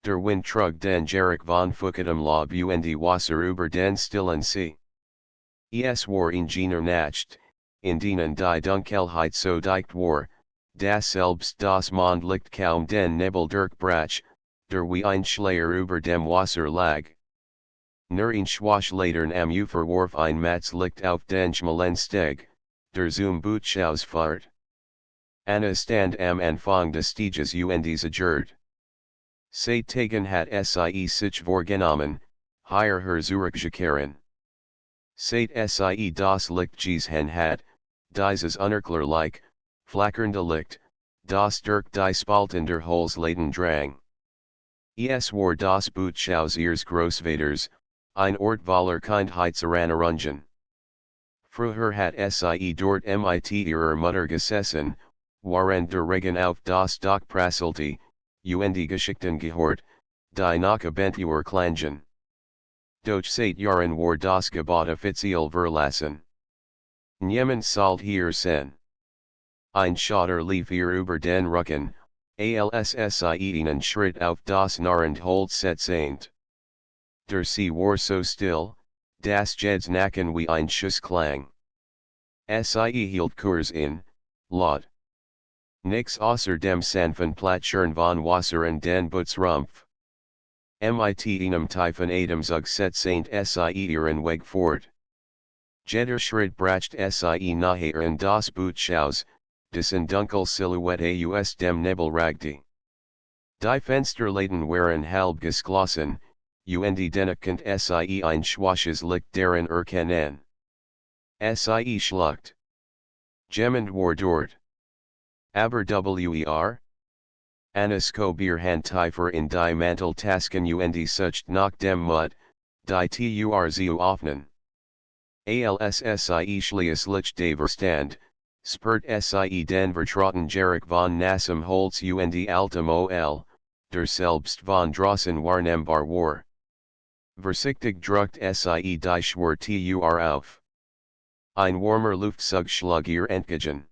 Der Wind trug den Jarek von Fukatum Lob und Wasser über den stillen See. Es war Ingenieur Nacht, in denen die Dunkelheit so dicht war, dass selbst das Mondlicht kaum den Nebel durchbrach, der wie ein Schleier über dem Wasser lag. Nur ein Schwachledern am Ufer warf ein Matzlicht auf den schmalen Steg, der zum Bootshauses fahrt. Anna stand am Anfang des Steges und zagert. Seit Tagen hat sie sich vorgenommen, hier her zurückzukehren. Seit sie das Licht gesehen hat, dieses unerklärlich, flackernde Licht, das durch die Spalten der Holzladen drang. Es war das Bootshauses ihres Großvaters, ein Ort voller Kindheitserinnerungen. Früher hat sie dort mit ihrer Mutter gesessen, während der Regen auf das Dach prasselte, und Geschichten gehört, die nach Abentur klangen. Doch seit Jahren war das Gebot offiziell verlassen. Niemand zahlt hier sen. Ein Schotter lief ihr über den Rücken, als sie einen Schritt auf das nahrend Holz setzend. Der See war so still, dass Jed's Nacken wie ein Schuss klang. Sie hielt Kurs in, laut. Nix außer dem sanften Plätschern von Wasser und den Bootsrumpf. Mit einem tiefen Atemzug setzend sie ihren Weg fort. Jeder Schritt bracht sie nachher in das Bootshauses, dessen Dunkel Silhouette aus dem Nebel ragte. Die Fensterläden waren halb geschlossen, und dennoch konnte sie ein schwaches Licht darin erkennen. Sie schluckte. Jemand war dort. Aber wer? Anna skob ihr Hand tiefer in die Manteltasken und sucht nach dem Mut, die zu öffnen. Als sie schließlich da verstand, spürt sie den vertrauten Geruch von nassem Holz und altem Öl, der selbst von draußen wahrnehmbar war. Vorsichtig druckt sie die Schwere auf. Ein warmer Luftzug schlug ihr entgegen.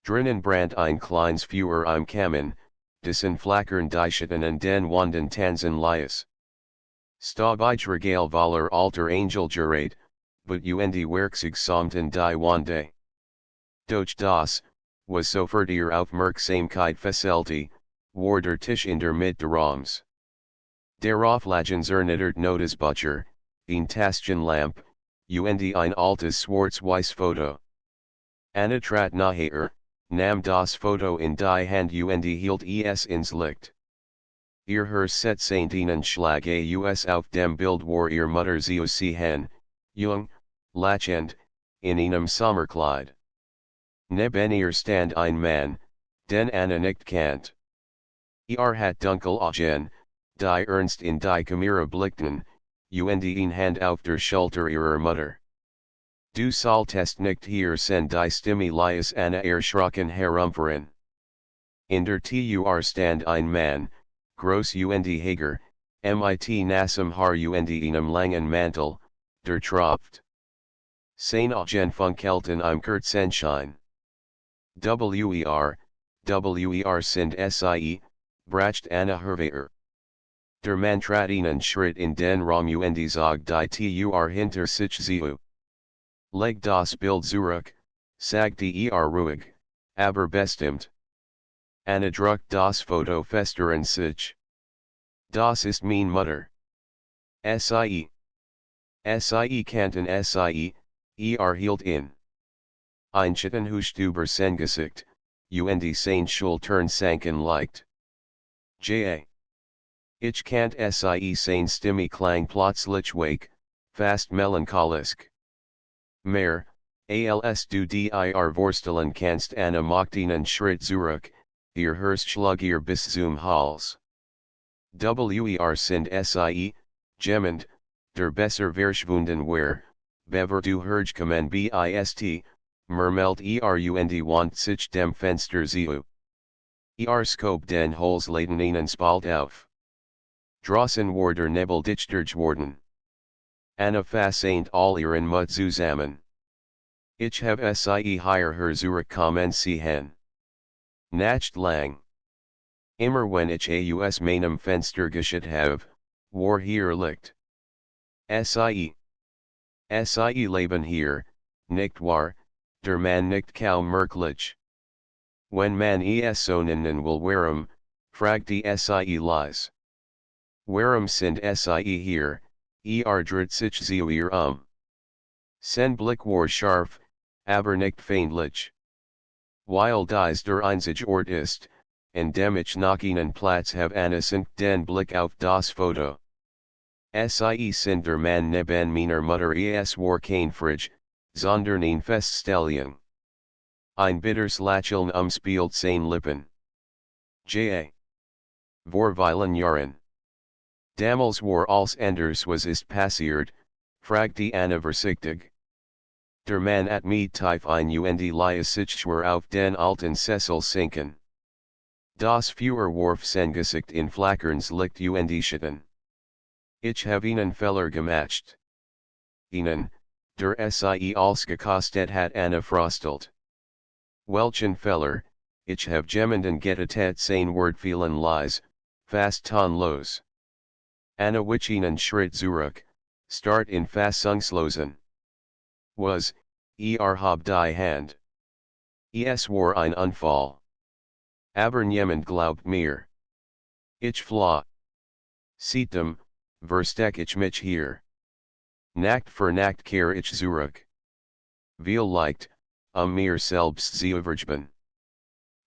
Drinnen brannt ein kleines Feuer im Kamin, dessen Flackern die Schatten an den Wänden tanzen ließ. Staubige voller alter Angel gerät, but und Werkzeug samten die Wände. Doch das, was sofort ihr Aufmerksamkeit fesselte, war der Tisch in der Mitte des Raums. Darauf lagen zernittert Notizbücher, ein Taschenlampe, und ein altes schwarz-weiß Foto. Anna trat nachher, nahm das Foto in die Hand und hielt es ins Licht. Ihr Herz setzend einen Schlag aus auf dem Bild war ihr Mutter zu sehen, jung, lachend, in einem Sommerkleid. Neben ihr stand ein Mann, den Anna nicht kannt. Hat dunkel Augen, die ernst in die Kamera blickten, und eine Hand auf der Schulter ihrer Mutter. Du solltest nicht hier sen die Stimme ließ Anna erschrocken herumfahren. In der stand ein Mann, groß und hager, mit nassem Haar und einem langen Mantel, der tropft. Seine Augen funkelten im Kerzenschein. Wer sind sie, bracht Anna hervor. Der Mann trat einen Schritt in den Raum und zog die hinter sich zu. Leg das Bild zurück, sagte ruhig, aber bestimmt. Anna druckt das Foto fester in sich. Das ist mein Mutter. Sie kannten sie, hielt in. Ein Schatten huschte über sein Gesicht, und seine Schultern sanken leicht. Ich kannt sie seine Stimme klang plötzlich weich, fast melancholisch. Mehr, als du dir vorstellen kannst Anna macht einen Schritt zurück, ihr Herz schlug ihr bis zum Hals. Wer sind sie, jemand, der besser verschwunden war, bever du hergekommen bist, murmelt und wandt sich dem Fenster zu. Skob den Holzladen einen Spalt auf. Draußen war der Nebel dichter geworden. Anna fassent all ihren Mut zusammen. Ich habe sie hier zurückkommen sehen. Nicht lang. Immer wenn ich aus meinem Fenster geschaut habe, war hier Licht. Sie leben hier, nicht wahr, der man nicht kaum merklich. Wenn man es so nennen will warum, fragt die Sie leise. Warum sind Sie hier, dreht sich zu ihr. Sen Blick war scharf, aber nicht feindlich. Weil dies der einzige Ort ist, an dem ich nach ihnen Platz habe angesenkt den Blick auf das Foto. Sie sind der Mann neben meiner Mutter es war kein Frage, sondern eine Feststellung. Ein bitters Lächeln spielt seine Lippen. Vor vielen Jahren. Damals war als anders was ist passiert, fragt die Anna vorsichtig. Der Mann at mir tief ein Liesich schwur auf den alten Sessel sinken. Das Feuer warf sein Gesicht in flackerndes Licht Schatten. Ich habe ihnen Feller gemacht. Ihnen, der Sie als gekostet hat Anna frostelt. Welchen Feller, ich habe jemanden getötet sein Wort vielen leise, fast tonlos. Anna wich ihnen schritt zurück, start in Fassungslosen. Was, hab die Hand. Es war ein Unfall. Aber niemand glaubt mir. Ich floh. Seitdem, versteck ich mich hier. Nacht für Nacht kehr ich zurück. Vielleicht, mir selbst zu vergeben.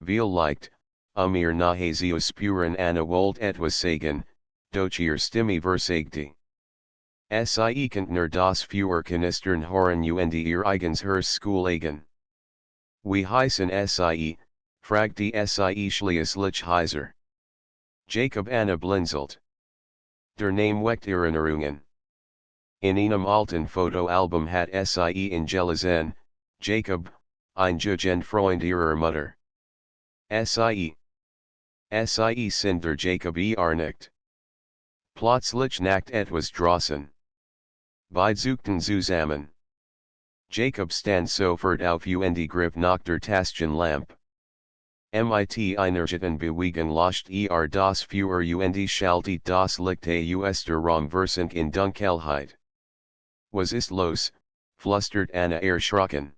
Vielleicht, mir nahe zu spüren Anna wollt etwas sagen, doch ihr Stimme versagte. Sie konnten das Feuer kanistern hören ihr eigens School Wie heißen Sie, fragt die Sie schließlich heiser. Jacob Anna blinzelt. Der Name weckt Erinnerungen. In einem alten Fotoalbum hat Sie in gelesen, Jacob, ein Jugend Freund ihrer Mutter. Sie sind der Jacob nicht. Plötzlich nacht etwas draußen. Beide suchten zusammen. Jacob stand sofort auf Griff nach der Taschenlampe. Mit energeten Bewegung löscht das Feuer schaltet das Licht aus der Raumversink in Dunkelheit. Was ist los, flüstert Anna erschrocken.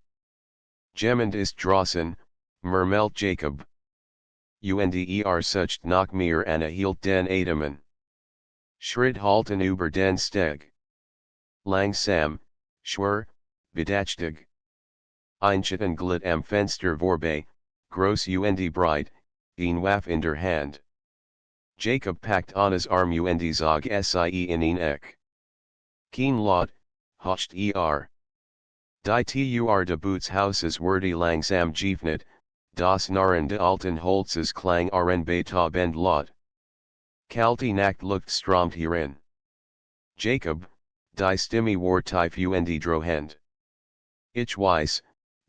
Jemand ist draußen, murmelt Jacob. Sucht nach mir Anna hielt den Atemen. Schritt halten über den Steg. Langsam, schwer, bedächtig. Einschatten glitt am Fenster vorbei, groß breit, een Waffe in der Hand. Jacob packt Anna's Arm zog Sie in een Eck. Kein Laut, hocht Die Tur de Bootshauses wurde langsam geöffnet, das Narrende alten Holzes klang Beethoven laut. Kalte Nacht Luft strömt hierin. Jacob, die Stimme war tief drohend. Ich weiß,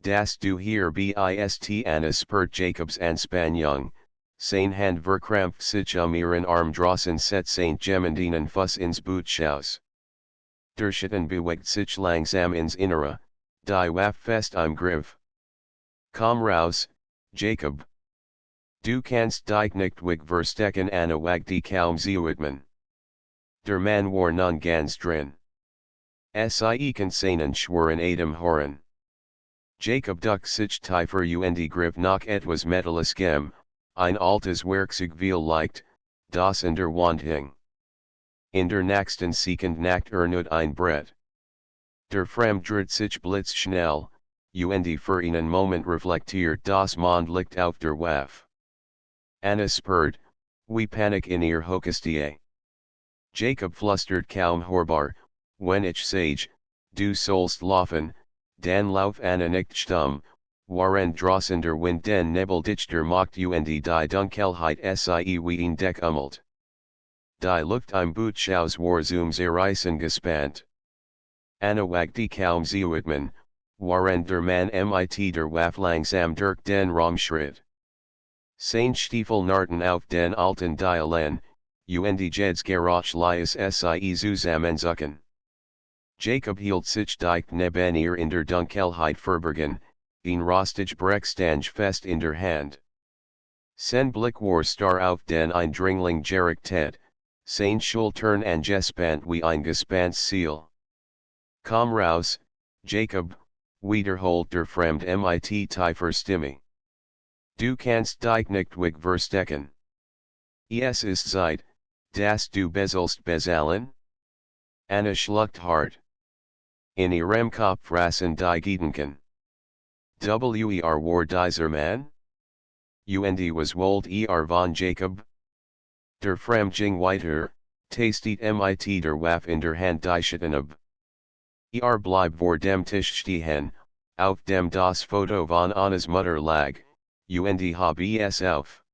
dass du hier bist Anna spurt Jacobs Anspannung, sein Hand verkrampft sich ihren Arm draußen set St. Gemendinen Fuss ins Bootshaus. Der Schatten bewegt sich langsam ins Innere, die Waffe fest im Griff. Komm raus, Jacob. Du kannst dich nicht verstecken Anna wagt die kaum zuatmen. Der Mann war nun ganz drin. Sie kann seinen schweren Atem hören. Jacob duckt sich tiefer Griff nach etwas Metallischem, ein altes Werkzeug vielleicht, das in der Wand hing. In der nächsten Sekund nacht nur ein Brett. Der Fremd dreht sich blitzschnell, für einen Moment reflektiert das Mondlicht auf der Waffe. Anna spurt, wie Panik in ihr Hokestie. Jacob flüstert kaum hörbar, wenn ich sage, du sollst laufen, dann lauf Anna nicht stumm, waren draußen der Wind den Nebeldichter macht die Dunkelheit Sie wie ein Deck Die Luft im Bootshaus war zerreißen gespannt. Anna wagt die kaum zuatmen, waren der Mann mit der Waffe langsam durch den Raum schritt. Sein Stiefel narten auf den alten Dielen, Jeds Garage lies Sie zusammenzucken. Jacob hielt sich dicht neben ihr in der Dunkelheit verborgen, een rostig Brechstange fest in der Hand. Sen Blick war star auf den Eindringling gerichtet, sein Schultern angespannt wie ein gespanntes Ziel. Komm raus, Jacob, wiederholt der Fremd mit tiefer Stimme. Du kannst dich nicht verstecken. Es ist Zeit, dass du besollst bezahlen? Anna schluckt hart. In ihrem Kopf rasen die Gedanken. War dieser Mann? Und was wollt von Jacob? Der Fremdling weiter, tastet mit der Waffe in der Hand die Schatten ab. Bleib vor dem Tisch stehen, auf dem das Foto von Annas Mutter lag, und habe es auf.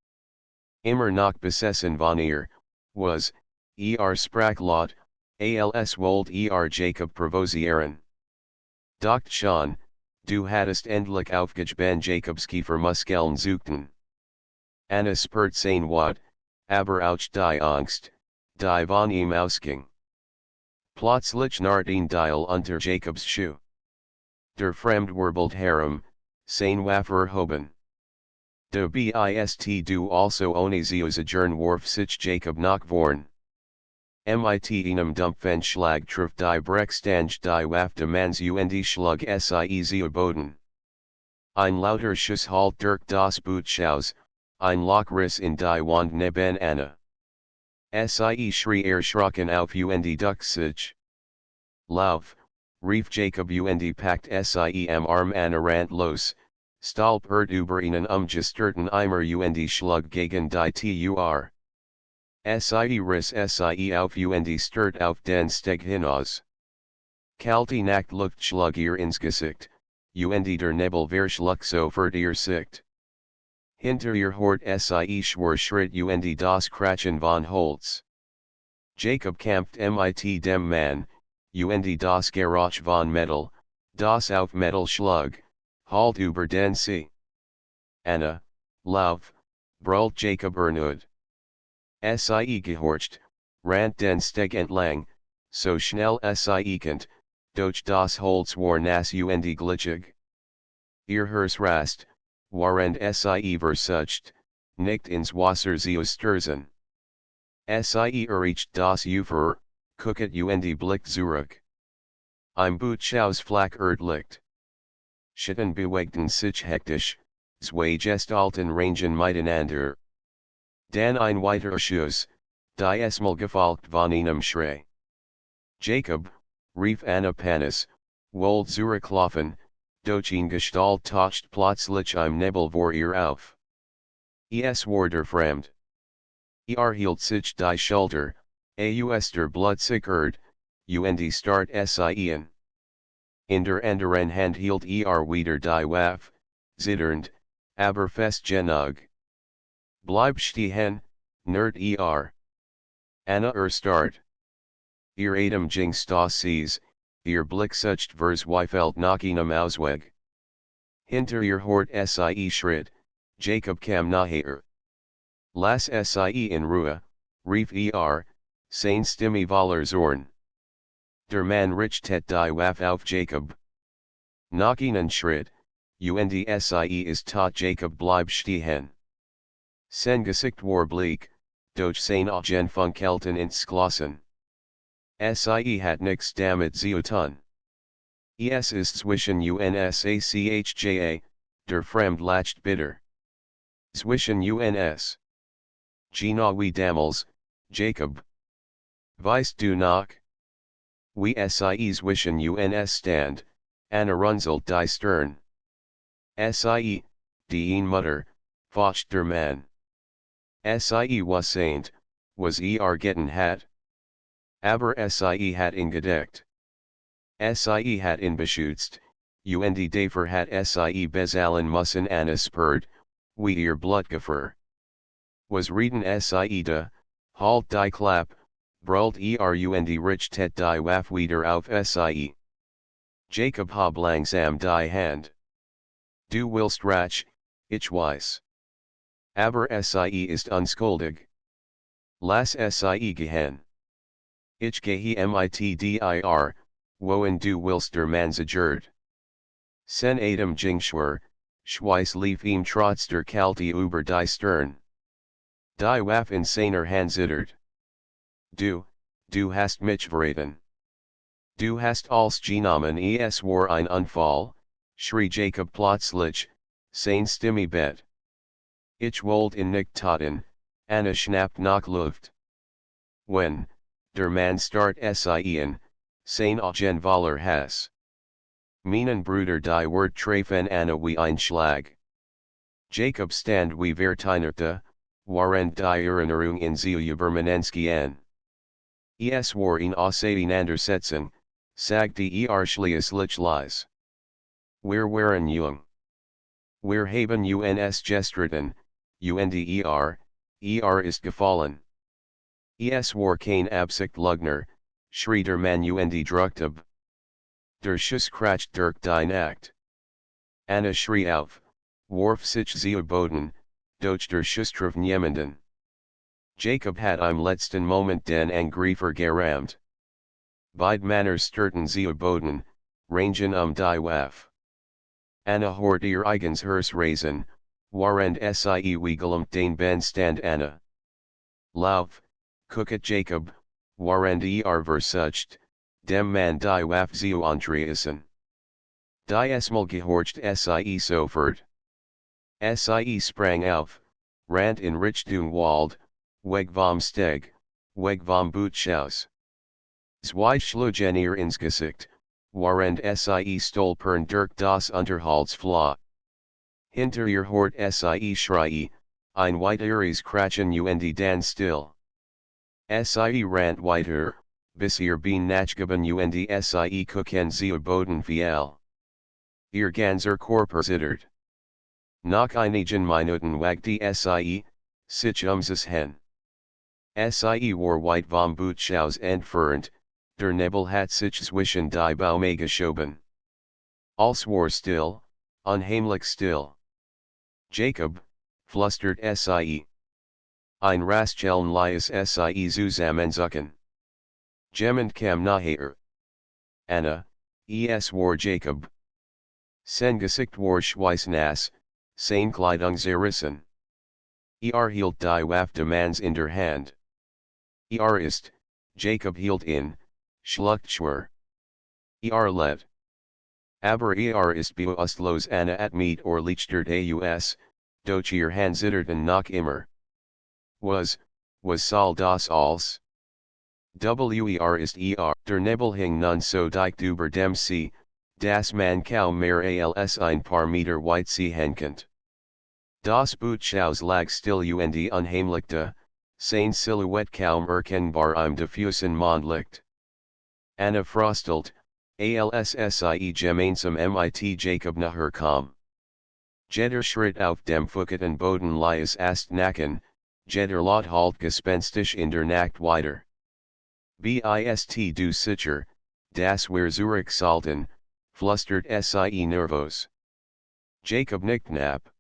Immer noch besessen von ihr, was, sprach laut, als wollt Jacob provozieren. Doch schon, du hattest endlich aufgegeben Jacobs Kiefermuskeln zuckten. Anna spürt sein Wort, aber auch die Angst, die von ihm ausging. Plötzlich knarrt ein Dial unter Jacobs Schuh. Der Fremd wirbelt herum, sein Waffe erhoben. Du bist du also ohne Zeusagern warf sich Jacob nach vorn. Mit einem dumpfen Schlag trifft die Brechstange die Waffe des Manns und schlug sie Boden. Ein lauter Schuss halt durch das Bootshauses, ein Lochriss in die Wand neben Anna. Schrie erschrocken auf und duckte sich. Lauf, rief Jacob und packt am Arm Anna rant los, stolpert über einen umgestellten Eimer und schlug gegen die Tür. Riss auf und stört auf den Steg hinaus. Kalte Nachtluft schlug ihr ins Gesicht, und der Nebel verschlug sofort ihr Sicht. Hinter ihr hort schwer Schritt und das Kratchen von Holz. Jacob kämpft mit dem Mann, und das Geräusch von Metall, das auf Metall schlug, halt über den See. Anna, lauf, brüllt Jacob erneut. Gehorcht, rant den Steg entlang, so schnell könnt, durch das Holz war nass und glitschig. Ihr Herz rast, warend versucht, nicht ins Wasser zu stürzen. Erreicht das Ufer, gucket und blickt zurück. Im Bootshaus flackert Licht. Schatten bewegten sich hektisch, zwei Gestalten rangen miteinander. Dann ein weiterer Schuss, diesmal gefolgt von einem Schrei. Jacob, rief Anna Panis, wollt zurücklaufen, doch eine Gestalt taucht plötzlich im Nebel vor ihr auf. War der Fremd. Hielt sich die Schulter, der Blut sickert, und start in. In der anderen Hand hielt wieder die Waffe, zitternd, aber fest genug. Bleib stehen, nerd Anna start. Atem ging Stassis, Blick sucht verzweifelt nach einem Ausweg. Hinter hort Schritt, Jacob kam naher. Lass in Ruhe, rief sein Stimme voller Zorn. Der Mann richtet die Waffe auf Jacob. Nach einen Schritt, und ist tot Jacob bleib stehen. Sein Gesicht war bleak, doch seine Augen funkelten ins Glossen. Hat nix damit zu tun. Ist zwischen uns der Fremd lacht bitter. Zwischen uns. Genau wie damals, Jacob. Weißt du noch? Wie zwischen uns stand, Anna runzelt die Stirn. Die Mutter, faucht der Mann. Was saint, was getting hat? Aber hat ingedeckt. Hat beschützt, und dafür hat bezahlen müssen Anna spürt, wie ihr Blutgefühl. Was reden da, halt die Klapp, brüllt und richtet die Waffe wieder auf Jacob hab langsam die Hand. Du willst rach, ich weiß. Aber ist unschuldig. Lass gehen. Ich gehe mit dir, wohin du willst der Mann zagert. Sen Adam ging schwer, Schweiss lief ihm trotz der Kalte über die Stirn. Die Waffen seiner Hand zittert. Du hast mich verraten. Du hast als genommen es war ein Unfall, schrie Jacob plötzlich, seine Stimme bett. Ich wollte ihn nicht töten, Anna schnappte nach Luft. Wenn, der Mann start sein, seine Augenwaller has. Meinen Bruder die Wort treffen Anna wie ein Schlag. Jacob stand wie verteinerte, warend die Erinnerung in sie übermenenski an. Es war ihn auseinandersetzen, sagte schliesslich leise. Wir waren jung. Wir haben uns gestritten, ist gefallen. Es war kein Absicht-Lugner, schrie der Mann druckte. Der Schuss kracht durch die Nacht. Anna schrie auf, warf sich zu Boden, durch der Schuss traf niemanden. Jacob hat im letzten Moment den Angreifer gerammt. Beide Männer stürten zu Boden, rangen die Waffe. Anna hort ihr eigens Herz raisen, warend sie wiegelumt den Stand Anna. Lauf, gucket Jacob, warend versucht, dem Mann die Waffe zu entreißen. Die Esmal gehorcht sie sofort. Sie sprang auf, rannt in Richtung Wald, weg vom Steg, weg vom Bootshauses. Zwei schlugen ihr ins Gesicht, warend sie stolpern durch das Unterholzfloh. Hinter ihr hort sie schreie, ein weiteres Krachen dann still. Sie rannt weiter, bis ihr Bein nachgeben sie gucken zu Boden fiel. Ihr ganzer Körper zittert. Nach einigen Minuten wagte sie, sich das hen. Sie war weit vom Bootshauses entfernt, der Nebel hat sich zwischen die Bäume geschoben. Alles war still, unheimlich still. Jacob, flüstert sie. Ein Rastschellen lies sie zusammenzucken. Jemand kam nachher. Anna, es war Jacob. Sein Gesicht war schweißnass, seine Kleidung zerrissen. Hielt die Waffe des Manns in der Hand. Ist, Jacob hielt in, schluckt schwer. Led. Aber ist bewusstlos Anna at or lichtert aus, doch ihr Hand zitterten noch immer. Was soll das alles? Ist der Nebel hing nun so dicht über dem See, dass man kaum mehr als ein paar Meter weit sehen konnte. Das Bootshauses lag still unheimlichte, seine Silhouette kaum erkennbar im diffusen Mondlicht. Anna frostelt, sie gemeinsam mit Jacob nachher kam. Jeder schritt auf dem fucketen Boden lies ast nacken, jeder lot halt gespenstisch in der Nacht weiter. Bist du sicher, dass wir zurück sollten, flüstert sie nervös. Jacob nickt ab.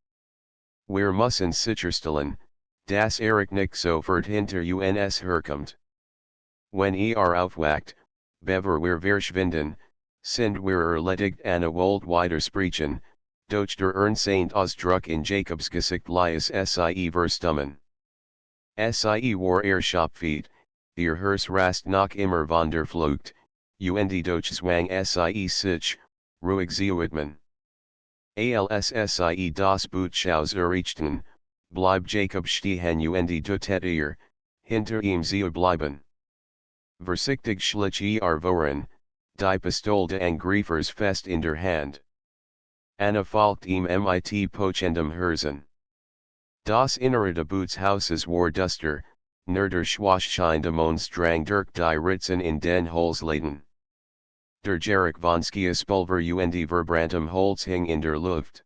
Wir müssen sicherstellen, dass nicht sofort hinter uns herkommt. Wenn aufwacht, bever wir verschwinden, sind wir erledigt Anna wollte weiter sprechen, doch der Ernstsein Ausdruck in Jacobs Gesicht lies sie verstummen. Sie war erschöpft, ihr Herz rast noch immer von der Flucht, doch zwang sie sich, ruhig zu widmen. Als sie das Bootshauses erreichten, blieb Jacob stehen dutet hinter ihm zu bleiben. Vorsichtig schlich voran, die Pistole des Angreifers fest in der Hand. Anna folgt ihm mit pochendem Herzen. Das Innere des Bootshauses war duster, nur der Schwarzschein des Monds drang durch die Ritzen in den Holzläden. Der Geruch von Skiespulver verbranntem Holz hing in der Luft.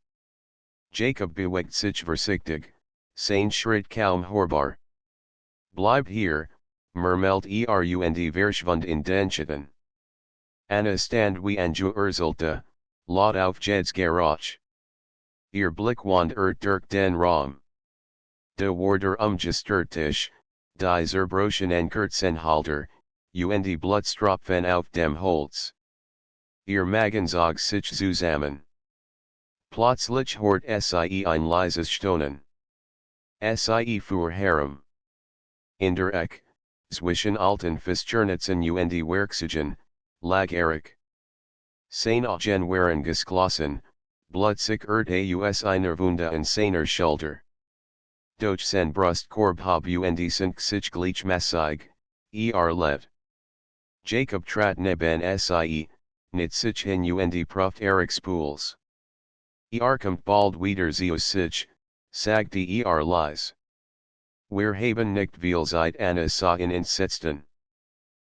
Jacob bewegt sich vorsichtig, sein Schritt kaum hörbar. Bleibt hier, murmelt verschwund in den Schatten. Anna stand wie angeurzelte, laut auf Jed's Garage. Ihr Blick wandert durch den Raum. De Warder gestörtisch, die zerbrochenen Kerzenhalter, Blutstropfen auf dem Holz. Ihr Magen zog sich zusammen. Plötzlich hort sie ein leises Stonen. Sie fuhr herum. In der Ecke, zwischen alten Fischernätzen und Werkzeugen, lag Erich. Seine Augen waren geschlossen, blutzig aus einer Wunde in seiner Schulter. Durch sen Brustkorb habe und sind sich gleichmäßig, lebt. Jacob trat neben sie, nit sich hin und prüft Erichs Puls. Kommt bald wieder zu sich, sagte leise. Wir haben nicht viel Zeit an so in Entsetzen.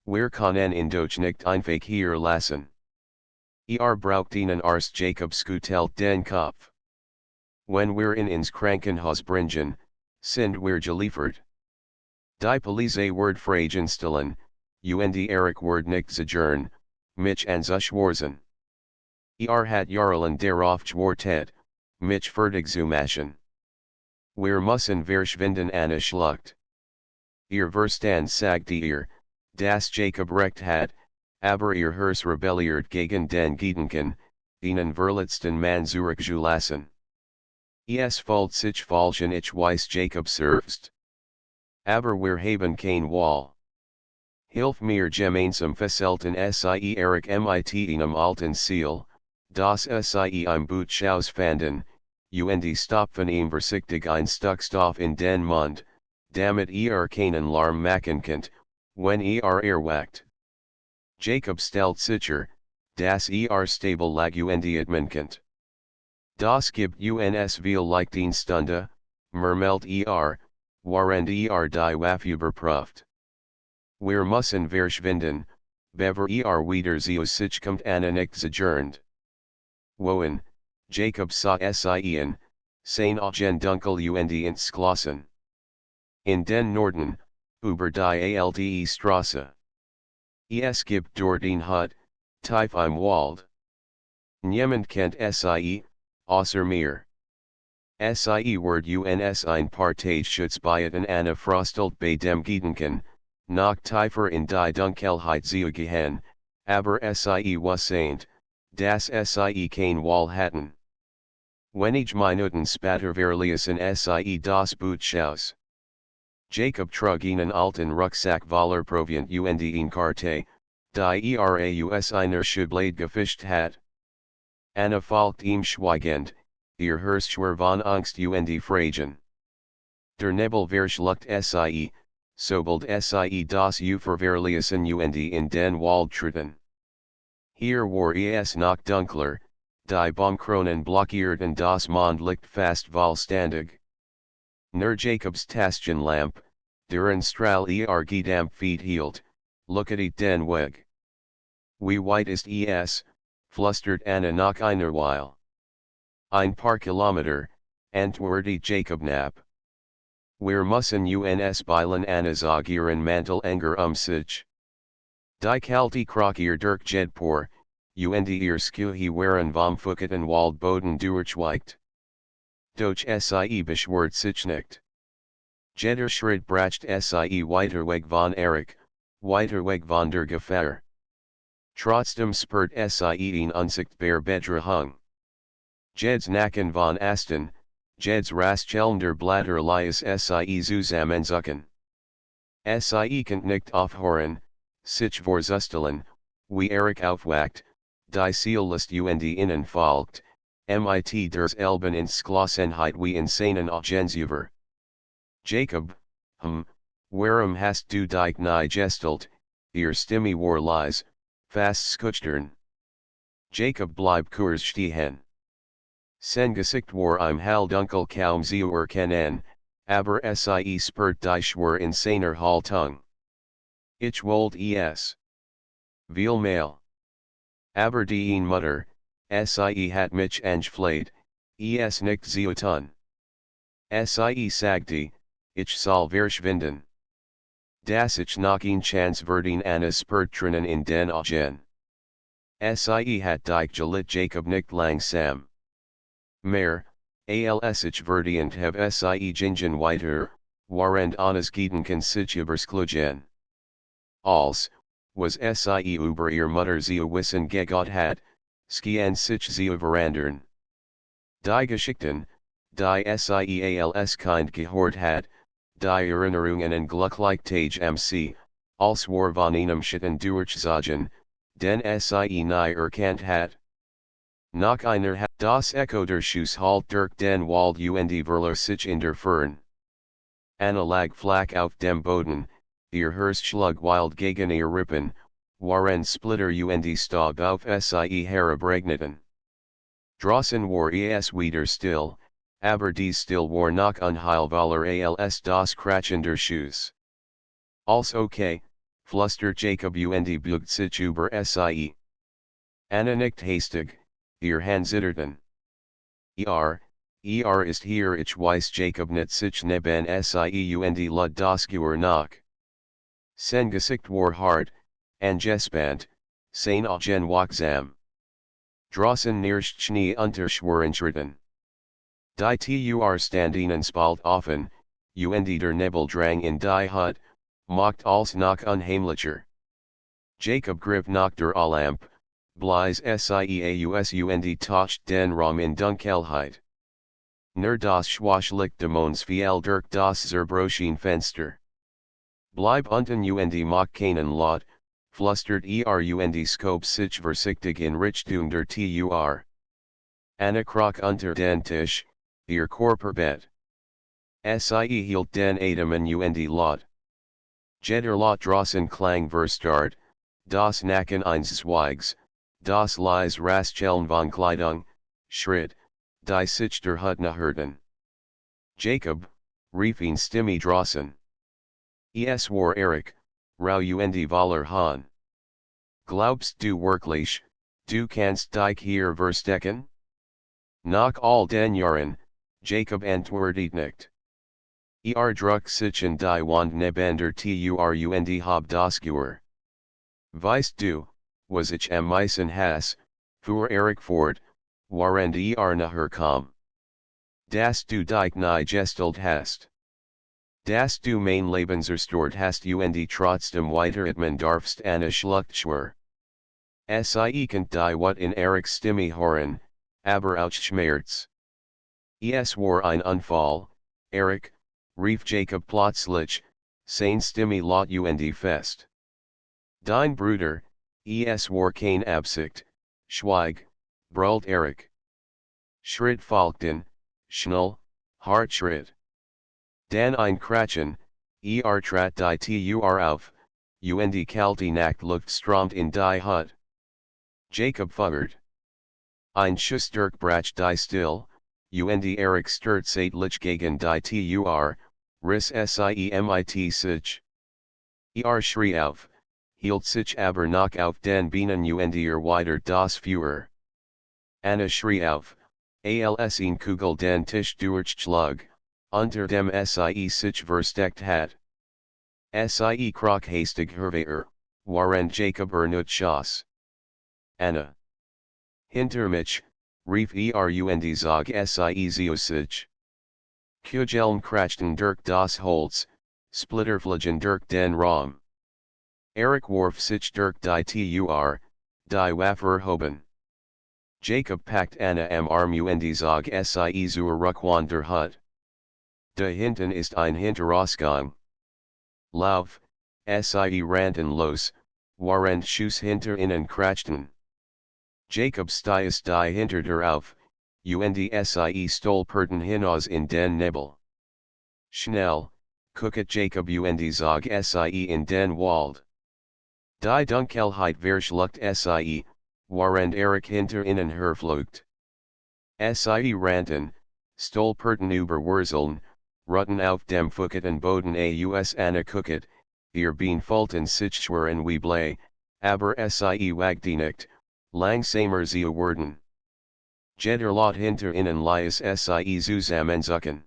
Wir können in Deutsch nicht einfach hier lassen. Braucht ihnen Arzt Jacob schüttelt den Kopf. Wenn wir ins Krankenhaus bringen, sind wir geliefert. Die Polizei wird fragen stellen, und Erich wird nicht zagern, mich anzuschwarzen. Hat Jarlen darauf gewartet, mich fertig zu machen. Wir müssen verschwinden an Schlucht. Verstand sagte dass Jacob recht hat, aber Herz rebelliert gegen den Gedanken, ihnen verletzten Mann zurückzulassen. Fühlt sich falschen ich weiß Jacob selbst. Aber wir haben kein Wall. Hilf mir gemeinsam festhalten sie Erich mit einem alten Ziel, das sie im Bootshauses fanden, und stopfen ihm vorsichtig ein Stück Stoff in den Mund, damit keinen Lärm machen könnt, wenn erwacht. Jacob stellt sicher, dass stable lag und atmen könnt. Das gibt uns viel Lichtdienststunde, murmelt während die Waffe überprüft. Wir müssen verschwinden, bevor wieder zu sich kommt nicht zagierend. Wohin, Jacob sah sie seine Augen dunkel und entschlossen. In den Norden, über die alte Straße. Es gibt dort ein Hut, tief im Wald. Niemand kennt sie, außer mir. Sie wird uns ein paar Tage schutzbeiten Anna frostelt bei dem Gedanken, noch tiefer in die Dunkelheit zu gehen, aber sie wusste, dass sie kein Wall hatten. Wenige Minuten später verließen sie das Bootshauses. Jacob trug einen alten Rucksack voller Proviant und ein Karte, die aus einer Schublade gefischt hat. Anna folgt ihm schweigend, Herz schwer von Angst und Fragen. Der Nebel verschluckt sie, sobald sie das ververließen und in den Wald treten. Hier war es noch dunkler, die Baumkronen blockierten das Mondlicht fast vollständig. Nur Jacobs Taschenlampe, deren Strahl gedampft hielt, lookete den Weg. Wie weit ist es, flüstert Anna nach einer Weile. Ein paar Kilometer, antwortete Jacob knapp. Wir müssen uns beilen Anna zog ihren Mantel enger sich. Die kalte Krokier durch Jedpor, und Schuhe waren vom Fucketen Waldboden durchweicht. Doch sie beschwert sich nicht. Jeder Schritt bracht sie weiter weg von Erich, weiter weg von der Gefahr. Trotzdem spürt sie ein unsichtbar Bedrang. Jeds Nacken von Asten, Jeds Raschelnder Blätter lies sie zusammenzucken. Sie könnt nicht aufhören, sich vorzustellen, wie Erich aufwacht, die Ziellist und innen folgt, mit der Elben Entschlossenheit wie in seinen Augen über. Jacob, warum hast du dich nie gestellt, Stimme war leise, fast schüchtern. Jacob blieb kurz stehen. Sein Gesicht war im Hall dunkel kaum zu erkennen, aber sie spürt die Schwere in seiner Haltung. Ich wollte es. Viel mehr. Aber die Mutter, sie hat mich angefleht, es nicht zu tun. Sie sagte, ich soll verschwinden. Das ich noch ein Chance verdiene Anna spürt Tränen in den Augen. Sie hat dich gelit Jacob nicht langsam. Mehr, als ich verdient have sie gingen weiter, während Annas Gedanken sich überschlugen. Als, was sie über ihr Mutter zu wissen gegot hat, skien sich zu verandern. Die Geschichten, die Seals kind gehört hat, die Erinnerungen glücklich mc, als war von einem Schatten durchzogen, den sie nie erkannt hat. Nach einer das Echo der Schuss halt durch den Wald und verlor sich in der Fern. Anna lag flach auf dem Boden, ihr Herz schlug wild gegen ihr Rippen, waren Splitter und Staub auf sie herabregneten. Draußen war es wieder still, aber dies still war noch unheilvoller als das Kratchen der Schuss. Als okay, flüstert Jacob und beugt sich über sie. Anna nickt hastig, ihr Hand zitterten. Ist hier ich weiß Jacob nicht sich neben sie und lud das Geur nach. Sein Gesicht war hart, angespannt, sein Augen wachsam. Draußen herrscht Schnee unter Schwerenschritten. Die Tur standen spalt offen, und der Nebel drang in die Hut, macht als nach unheimlicher. Jacob griff nach der Lamp, blies seaus und toucht den Raum in Dunkelheit. Nur das Schwachlicht des Monds fiel durch das zerbrochene Fenster. Bleib unten und mach keinen Laut, flüstert und scope sich vorsichtig in Richtung der Tur. Anna kroch unter den Tisch, ihr Körperbett. Sie hielt den Atem und Laut. Jeder Laut draußen klang verstart, das Nacken eines Schweigs, das leise Rascheln von Kleidung, Schritt, die sich der Hut hörten. Jacob, rief ihn Stimme draußen. Es war Erik, Rau und Waller Hahn. Glaubst du wirklich, du kannst dich hier verstecken? Nach all den Jahren, Jacob antwortet nicht. Druck sich in die Wand neben der Tur und hab das Geur. Weißt du, was ich am meisten hasse, fuhr Erik fort, während nachher kam. Dass du dich nie gestellt hast. Dass du mein Leben zerstört hast und trotzdem weiteratmen darfst Anna schluckt schwer. Sie konnte die Wut in Eriks Stimme hören, aber auch Schmerz. Es war ein Unfall, Erik, rief Jacob plötzlich, seine Stimme laut und fest. Dein Bruder, es war kein Absicht, schweig, brüllt Erik. Schritt folgten, schnell, hart Schritt. Dan ein Kratchen, trat die Tur auf, und kalte Nachtluft strömt in die Hut. Jacob fuggert. Ein Schuss durchbrach die Still, und Erik stört seitlich gegen die Tur, riss mit sich. Schrie auf, hielt sich aber noch auf den Beinen und weiter das Feuer. Anna schrie auf, als ihn Kugel den Tisch durchschlug, unter dem sich versteckt hat. Kroch hastig hervor, während Jacob nicht schoss. Anna. Hinter mich, rief und zog zu sich. Kugeln krachten durch das Holz, Splitterfliegen durch den Raum. Erik warf sich durch die Tur, die Waffe erhoben. Jacob packed Anna am Arm und zog sie zurück der Hut. Da hinten ist ein Hinterausgang. Lauf, sie rannten los, während Schuss hinter ihnen kratschten. Jacob stieß die hinter der auf, und sie stolperten hinaus in den Nebel. Schnell, guckte Jacob und zog sie in den Wald. Die Dunkelheit verschluckt sie, während Erik hinter ihnen herflucht. Sie rannten, stolperten über Wurzeln, rutten auf dem fucketen Boden aus Anna gucket, ihr Bein fulten sich schweren wie Blei, aber sie wagte nicht, langsamer zu werden. Jeder Lot hinter ihnen ließ sie zusammenzucken.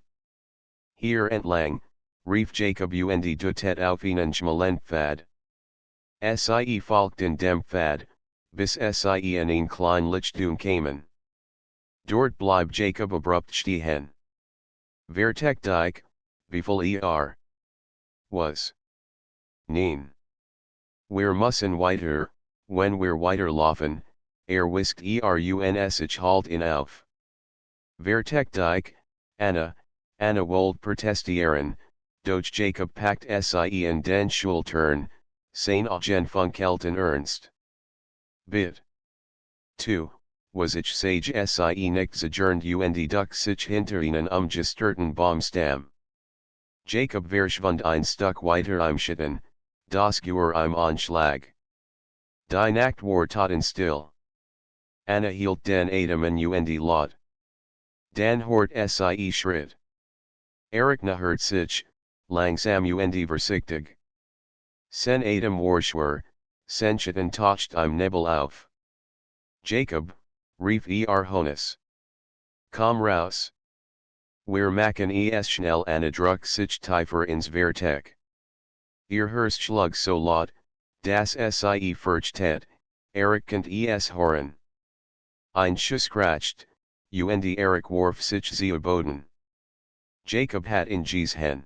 Hier entlang, rief Jacob und duttet auf ihnen schmalen Pfad. Sie folgten dem Pfad, bis sie in ein klein Lichtung kamen. Dort blieb Jacob abrupt stehen. Vertech dich, wieviel was. Nein. Wir müssen weiter, wenn wir weiterlaufen, whisked uns halt in auf. Vertek dijk, Anna wold protestieren, doch Jacob pakt sie in den Schultern, sein Augen funkelten ernst. Bit. 2. Was ich sage sie nicht zergernd und duck sich hinter ihnen gesterten Baumstamm. Jacob verschwand ein Stück weiter im Schatten, das Uhr im Anschlag. Die Nacht war totenstill. Anna hielt den Atem und laut. Dan hort sie Schritt. Eric hört sich, langsam und vorsichtig. Sen Atem war schwer, sen Schatten taucht im Nebel auf. Jacob, rief Honus. Komm raus. Wir machen es schnell Anna druck sich tiefer ins Vertek. Hörst schlug so laut, das sie versteht, Eric könnt es hören. Ein Schuss kracht, und Eric warf sich zu Boden. Jacob hat in G's hen.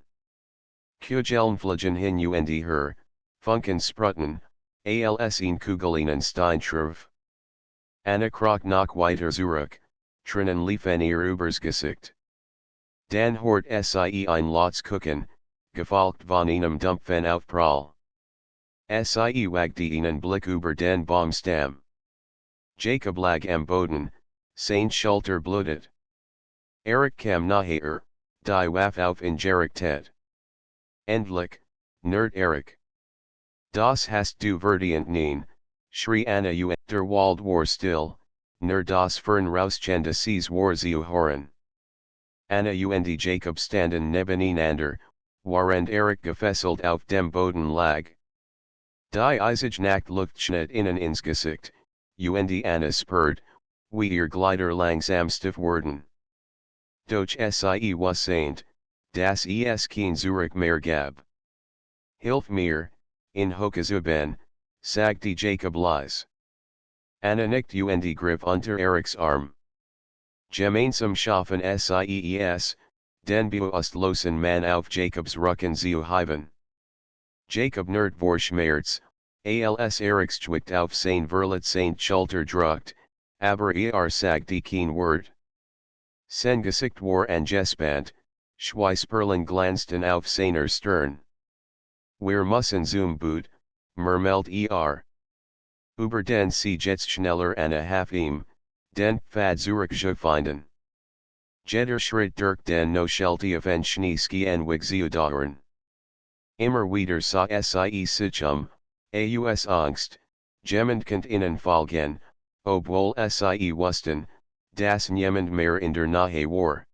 Kugeln hin und her, Funken sprutten, als in Kugelinen Steinschurf. Anna kroch noch weiter zurück, Tränen liefen ihr übers Gesicht. Dan hort sie ein Lots gucken, gefolgt von einem dumpfen Aufprall. Sie wagte einen Blick über den Baumstamm. Jacob lag am Boden, sein Schulter blutet. Eric kam naher, die Waffe auf in gerichtet. Endlich, nerd Eric. Das hast du verdient nein, schrie Anna und der Wald war still, nur das Fern rauschende Sees war zu hören. Anna und Jacob standen nebeneinander, während Eric gefesselt auf dem Boden lag. Die Eisige Nacht luftschnitt ihnen ins Gesicht, und Anna spürt, wie ihr Glieder langsam stiff wurden. Doch sie was saint, das es kein Zurück mehr gab. Hilf mir, in Hokazuben, sagte Jacob leise. Anna nickte und griff unter Erics Arm. Gemeinsam schaffen sees, den bewusstlosen Mann auf Jacobs Rücken zu heben. Jacob nerd vor Schmerz, als Erics Schwicht auf sein Verlet Saint Schulter druckt, aber sagte kein Wort. Sein Gesicht war angespannt, Schweißperlen glanzten auf seiner Stirn. Wir müssen zum Boot, murmelt Über den Sie jetzt schneller Anna HFY, den Pfad zurückzufinden. Jeder Schritt durch den no Sheltie Schnee en Weg zu dauern. Immer wieder sah sie sich aus Angst, jemand innen folgen, obwohl sie wussten, dass niemand mehr in der Nähe war.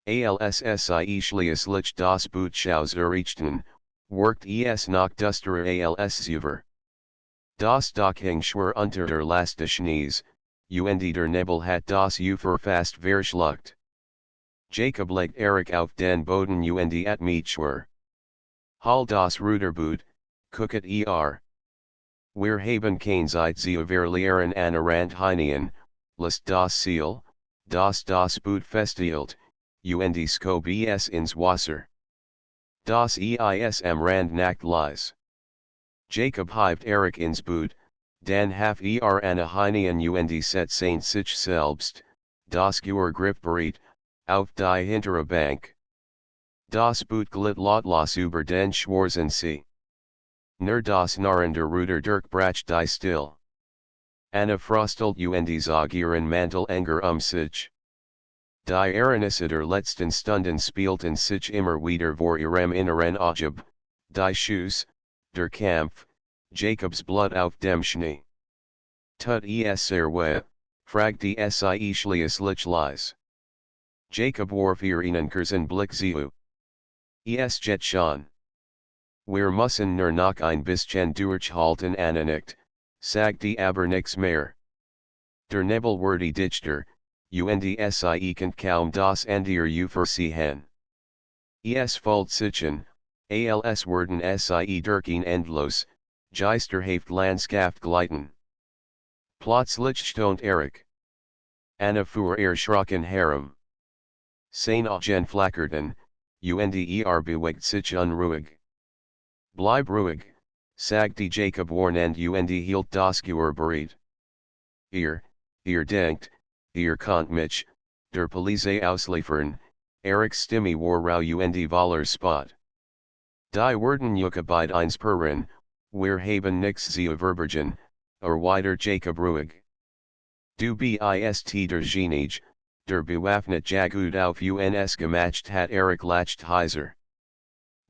Als sie schließlich das Bootshauses erreichten, worked es noch dusterer als zuvor. Das Dach hing schwer unter der Last des Schnees, und der Nebel hat das Ufer fast verschluckt. Jacob legt Eric auf den Boden und mich schwer. Hall das Ruderboot, gucket Wir haben keine Zeit zu verlieren Anna rand hinein, lässt das Ziel, das Boot festhielt, und skob es ins Wasser. Das am Rand Nacht lies. Jacob hived Eric ins Boot, dann Anna hinein und set Saint sich selbst, das griffbereit, auf die hintere Bank. Das Boot glitt lautlos über den schwarzen See. Nur das Narrender Ruder durch brach die still. Anna frostelt und zog ihren Mantel enger sich. Die Ereignisse letzten Stunden spielten sich immer wieder vor ihrem inneren Auge, die Schuss, der Kampf, Jacobs Blut auf dem Schnee. Tut es weh, fragte sie schließlich leise. Jacob warf ihr einen kurzen Blick zu. Es jet schon. Wir müssen nur noch ein bisschen durchhalten Anna nickt, sagte aber nichts mehr. Der Nebel wurde dichter, und sie konnte kaum das Ende Ufer sehen. Es folgt sichen, als werden sie durch ein endlos, geisterhaft Landschaft gleiten. Plötzlich stand Eric. Anna fuhr erschrocken herum. Seine Augen flackerten, und bewegt sich unruhig. Bleib ruhig, sagte Jacob warnend und hielt das Uhr bereit. Ihr denkt, ihr könnt mich, der Police ausliefern, Erik Stimme worauf und Waller spot. Die werden Jukabide einspüren, wir haben nix zu verbergen, weiter Jacob ruhig. Du bist der Genie, der bewaffnet Jagud auf uns gemacht hat Erik lacht heiser.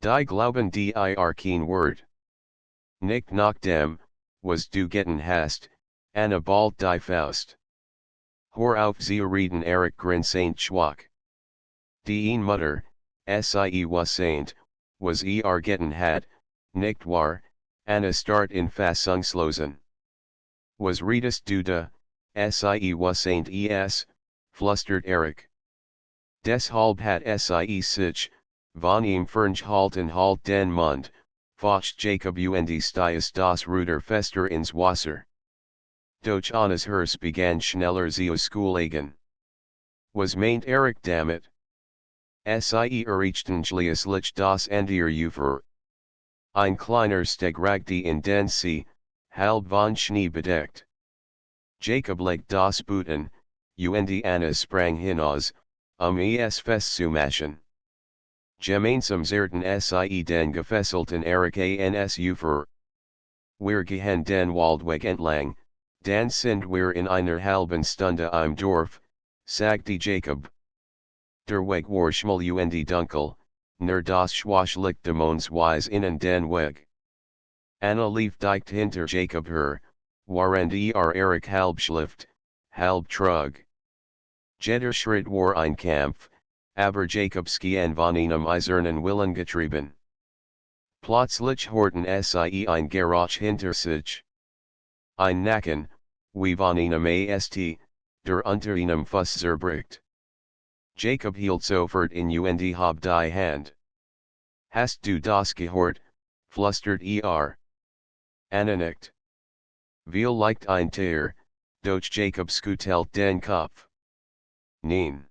Die Glauben dir kein Wort. Nicht nach dem, was du getan hast, Anna bald die Faust. Hör auf zu reden Erik grinsend schwach. Die Mutter, sie was getan hat, nicht wahr, Anna start in Fassungslosen. Was redest du da, sie flüstert Erik. Deshalb hat sie sich, von ihm ferngehalten halt den Mund, faucht Jacob und stiess das Ruder fester ins Wasser. Doch eines Herz begann schneller zu Schoolagen. Was meint Erik damit? Sie erreichten schließlich das Ende Ufer. Ein kleiner Steg ragte in den See, halb von Schnee bedeckt. Jacob legte das Boot an, und Anna sprang hinaus, es festzumachen. Gemeinsam zerrten sie den gefesselten Erik ans Ufer. Wir gehen den Waldweg entlang, dann sind wir in einer halben Stunde im Dorf, sagte Jacob. Der Weg war schmal und dunkel, nur das Schwachlicht des Monds wies in den Weg. Anna lief dicht hinter Jacob her, während Erik halb schlift, halb trug. Jeder Schritt war ein Kampf, aber Jacob schien von einem eisernen Willen getrieben. Plötzlich horten sie ein Geräusch hinter sich. Ein Nacken, wie von einem Ast, der unter einem Fuß zerbricht. Jacob hielt sofort in und hob die Hand. Hast du das gehört, flüstert Anna nickt. Vielleicht ein Tier, doch Jacob schüttelt den Kopf. Nein.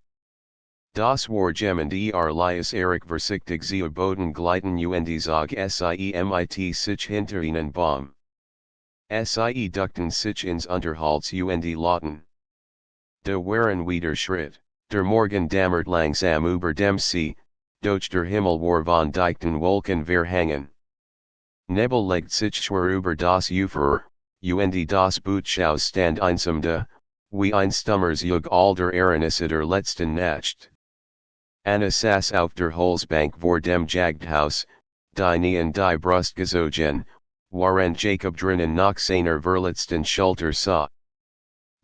Das war jemand lies Erik vorsichtig zu Boden gleiten und zog mit sich hinter ihnen Baum. Sie duckten sich ins Unterholz und lauten. Da waren wieder Schritt. Der Morgen dämmert langsam über dem See, doch der Himmel war von dichten Wolken verhangen. Nebel legt sich schwer über das Ufer, und das Bootshauses stand einsam da, wie ein Stummers Jug all der Erinnerisse der letzten Nacht. Anna saß auf der Holzbank vor dem Jagdhaus, die und die Brust gezogen, während Jacob drinnen nach seiner verletzten Schulter sah.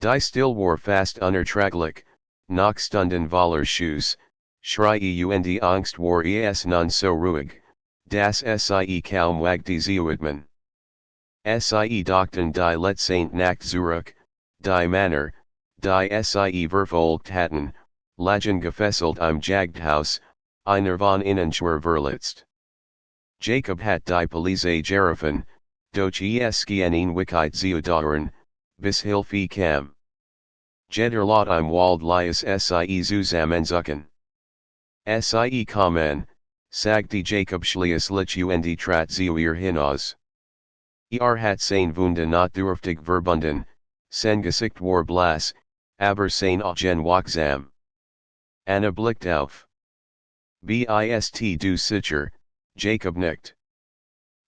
Die Still war fast unerträglich. Nach Stunden voller Schuss, Schreie und Angst war nun so ruhig, dass sie kaum wagte zu atmen. Sie dachten die letzte Nacht zurück, die Männer, die sie verfolgt hatten, lagen gefesselt im Jagdhaus, einer von ihnen schwer verletzt. Jacob hat die Polizei gerufen, doch es schien ihn Wichtigkeit zu dauern, bis Hilfe kam. Jeder Lot im Wald lies sie zusammenzucken. Sie kommen, sagte Jacob schließlich und trat zu ihr hinaus. Hat sein Wunde not dürftig verbunden, sein Gesicht war blass, aber sein Augen wachsam. Anna blickt auf. Bist du sicher, Jacob nickt.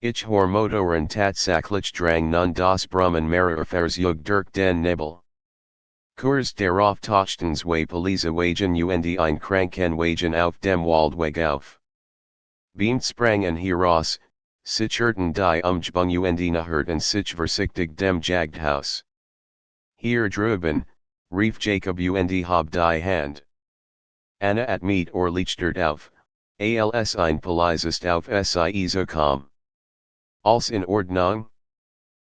Ich hör Motoren tatsächlich drang nun das Brummen mehrerer Fahrzeuge durch den Nebel. Kurz darauf tauchten zwei Polizeiwagen und ein Krankenwagen auf dem Waldweg auf. Beamt sprangen heraus, sicherten die Umgebung und näherten sich vorsichtig dem Jagdhaus. Hier drüben, rief Jacob und hob die Hand. Anna at mit Lichtert auf, als ein Polizist auf sie zukam. Alles in Ordnung?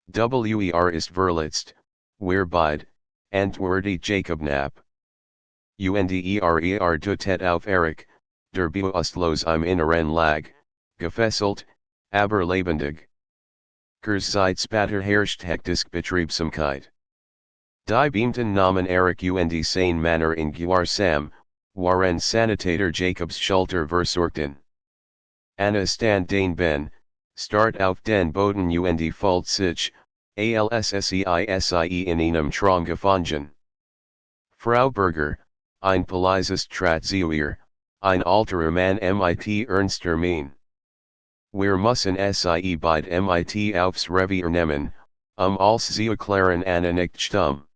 Ist verletzt, wer beid, antwortete Jacob knapp. Dutet auf Erik, der bewusstlos im Inneren lag, gefesselt, aber lebendig. Kurzzeit später herrscht hektische Betriebsamkeit. Die Beamten nahmen Erik und seine Männer in Gewahrsam, waren Sanitator Jacobs Schulter versorgten. Anna stand den Ben, start auf den Boden und folgt sich, alsseise in einem Trong gefangen. Frau Berger, ein Polisis Tratzeuer, ein alterer Mann mit Ernstermin. Wir müssen sie beide mit aufs Revier nehmen, als sie erklären an nicht stumm.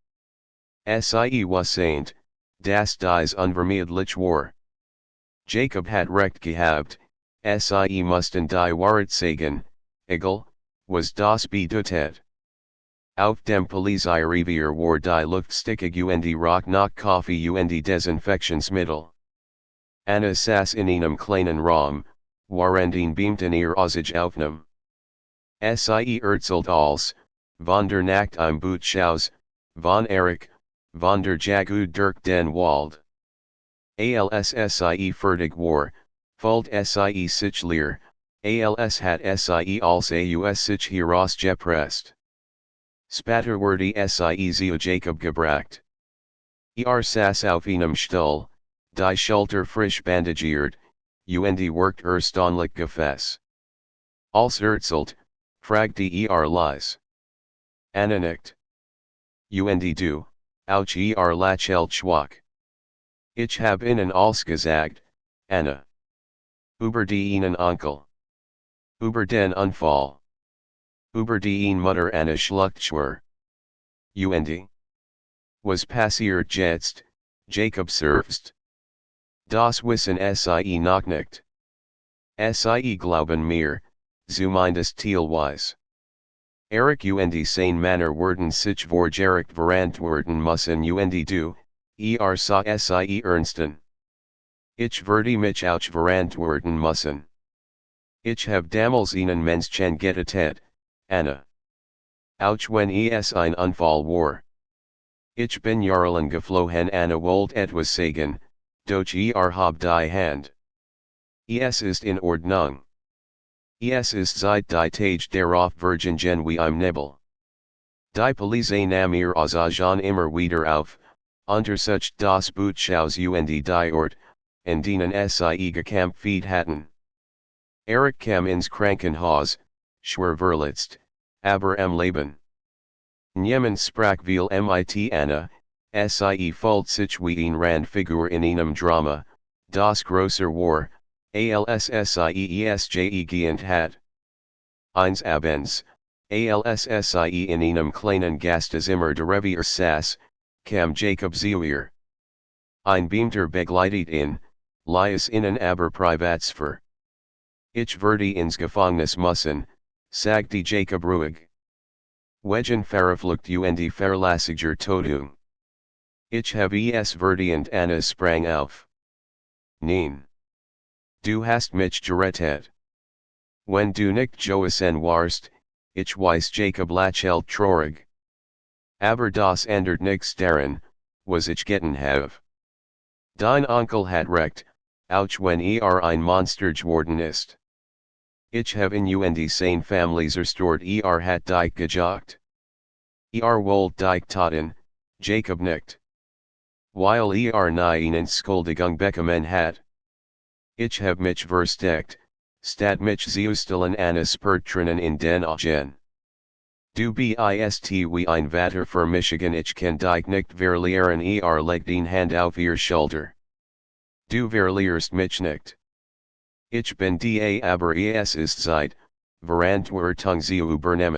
Sie wasseint, dass dies unvermeidlich war. Jacob hat recht gehabt, sie mussten die Wahrheit sagen, egal, was das bedeutet. Auf dem Polizeirevier war die Luft stickig und roch nach Kaffee und Desinfektionsmittel. Anna saß in einem kleinen Raum, warendien beamten ihr Aussage aufnahm. Sie erzählt als, von der Nacht im Bootshaus, von Erich, von der Jagd durch den Wald. Als sie fertig war, folgt sie sich leer, als hat sie als aus sich herausgepresst. Spatter wurde sie zu Jacob gebracht. Saß auf einem Stuhl, die Schulter frisch bandagiert, und workt erstaunlich gefäß. Als erzählt, fragte Leis. Anna nicht. Und du, auch lachelt schwach. Ich hab ihnen alles gesagt, Anna. Über den Onkel. Über den Unfall. Über den Mutter Anna schluckt schwer. Und? Was passiert jetzt, Jacob selbst? Das wissen sie noch nicht. Sie glauben mir, zumindest teilweise. Erich und seine Männer werden sich vorgerecht verantworten müssen und du, sa sie ernsten. Ich werde mich auch verantworten müssen. Ich hab damals einen Menschen getötet, Anna. Auch wenn es ein Unfall war. Ich bin jahrelang geflohen Anna wollte etwas sagen, doch hab die Hand. Es ist in Ordnung. Es ist seit die Tage darauf vergangen wie im Nebel. Die Polizei nahm ihr Aussagen immer wieder auf, untersucht das Bootshaus und die Ort, in denen sie gekämpft hatten. Erich kam ins Krankenhaus, schwer verletzt, aber am Leben. Niemand sprach viel mit Anna, sie fühlt sich wie ein Randfigur in einem Drama, das größer war, als sie geahnt hat. Eines Abends, als sie in einem kleinen Gastezimmer der Revier saß, kam Jacob zu ihr. Ein Beamter begleitet ihn, Lies innen aber Privatsphäre. Ich werde ins Gefängnis müssen, sagte Jacob ruhig. Wegen Verflucht und verlassiger Tötung. Ich habe es verdient Anna sprang auf. Nein. Du hast mich gerettet. Wenn du nicht gewesen warst, ich weiß Jacob lachelt traurig. Aber das ändert nichts daran, was ich getan have. Dein Onkel hat recht, auch wenn ein Monster geworden ist. Ich have in und seine Familie zerstört hat dich gejagt. Wollt dich töten, Jacob nicht. Weil nie eine Entschuldigung bekommen hat. Ich hab mich versteckt, statt mich zu stellen Annas Pertranen in den Augen. Du bist wie ein Vater für Michigan ich kann dich nicht verlieren legt den Hand auf ihr Schulter. Du verlierst mich nicht. Ich bin aber es ist Zeit, Verantwortung zu übernehmen.